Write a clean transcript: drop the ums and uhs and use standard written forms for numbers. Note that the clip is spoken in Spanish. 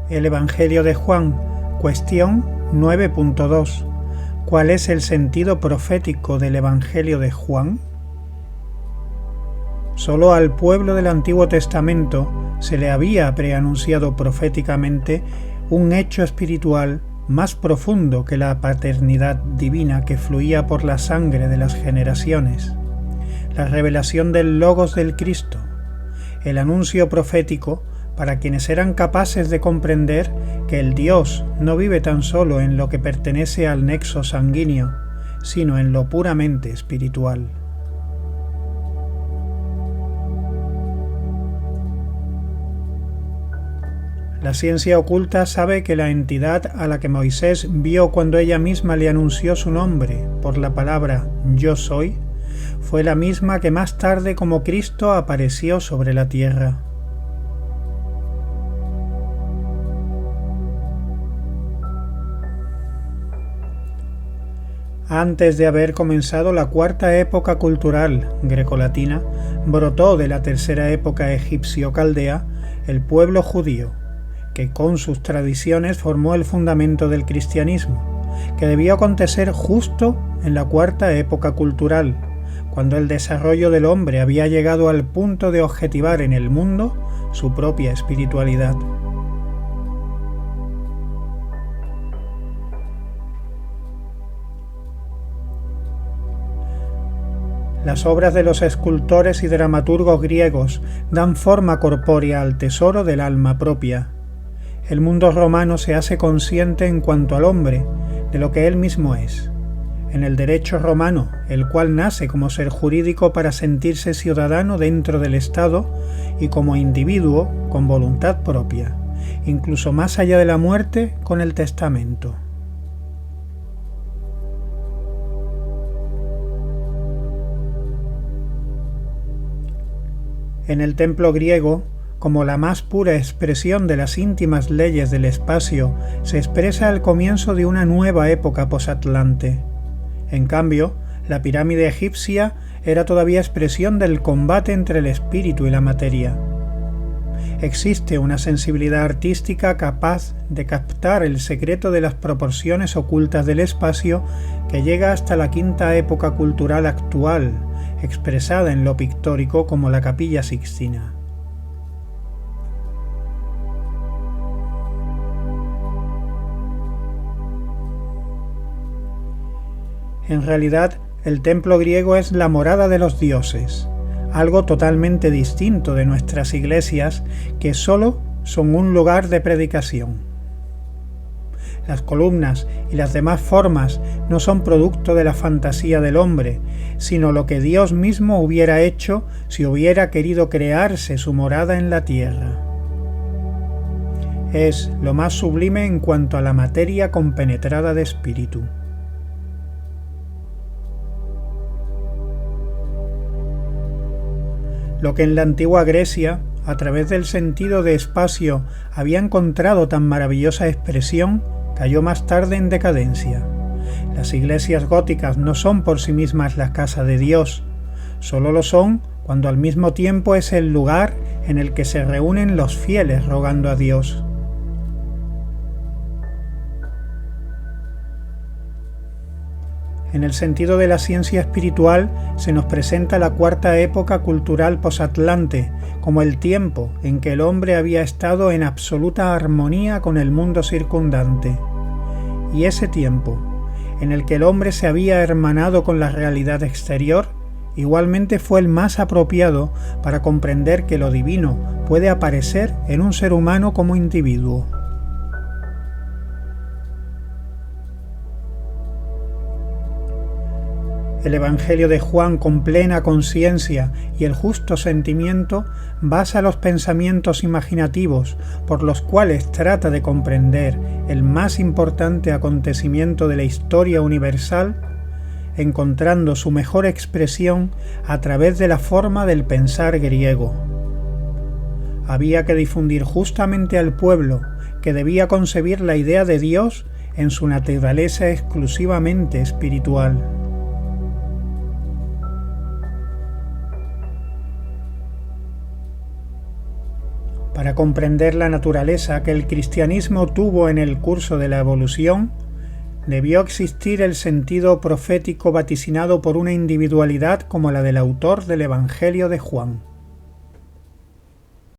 El Evangelio de Juan, cuestión 9.2. ¿Cuál es el sentido profético del Evangelio de Juan? Solo al pueblo del Antiguo Testamento se le había preanunciado proféticamente un hecho espiritual más profundo que la paternidad divina que fluía por la sangre de las generaciones, la revelación del Logos del Cristo, el anuncio profético para quienes eran capaces de comprender que el Dios no vive tan solo en lo que pertenece al nexo sanguíneo, sino en lo puramente espiritual. La ciencia oculta sabe que la entidad a la que Moisés vio cuando ella misma le anunció su nombre por la palabra Yo soy, fue la misma que más tarde como Cristo apareció sobre la tierra. Antes de haber comenzado la cuarta época cultural grecolatina, brotó de la tercera época egipcio-caldea el pueblo judío, que con sus tradiciones formó el fundamento del cristianismo, que debió acontecer justo en la cuarta época cultural, cuando el desarrollo del hombre había llegado al punto de objetivar en el mundo su propia espiritualidad. Las obras de los escultores y dramaturgos griegos dan forma corpórea al tesoro del alma propia. El mundo romano se hace consciente en cuanto al hombre de lo que él mismo es. En el derecho romano, el cual nace como ser jurídico para sentirse ciudadano dentro del Estado y como individuo con voluntad propia, incluso más allá de la muerte con el testamento. En el templo griego, como la más pura expresión de las íntimas leyes del espacio, se expresa el comienzo de una nueva época posatlante. En cambio, la pirámide egipcia era todavía expresión del combate entre el espíritu y la materia. Existe una sensibilidad artística capaz de captar el secreto de las proporciones ocultas del espacio que llega hasta la quinta época cultural actual, expresada en lo pictórico como la Capilla Sixtina. En realidad, el templo griego es la morada de los dioses, algo totalmente distinto de nuestras iglesias que solo son un lugar de predicación. Las columnas y las demás formas no son producto de la fantasía del hombre, sino lo que Dios mismo hubiera hecho si hubiera querido crearse su morada en la tierra. Es lo más sublime en cuanto a la materia compenetrada de espíritu. Lo que en la antigua Grecia, a través del sentido de espacio, había encontrado tan maravillosa expresión, cayó más tarde en decadencia. Las iglesias góticas no son por sí mismas la casa de Dios, solo lo son cuando al mismo tiempo es el lugar en el que se reúnen los fieles rogando a Dios. En el sentido de la ciencia espiritual se nos presenta la cuarta época cultural posatlante como el tiempo en que el hombre había estado en absoluta armonía con el mundo circundante. Y ese tiempo, en el que el hombre se había hermanado con la realidad exterior, igualmente fue el más apropiado para comprender que lo divino puede aparecer en un ser humano como individuo. El Evangelio de Juan con plena conciencia y el justo sentimiento basa los pensamientos imaginativos por los cuales trata de comprender el más importante acontecimiento de la historia universal, encontrando su mejor expresión a través de la forma del pensar griego. Había que difundir justamente al pueblo que debía concebir la idea de Dios en su naturaleza exclusivamente espiritual. Para comprender la naturaleza que el cristianismo tuvo en el curso de la evolución, debió existir el sentido profético vaticinado por una individualidad como la del autor del Evangelio de Juan.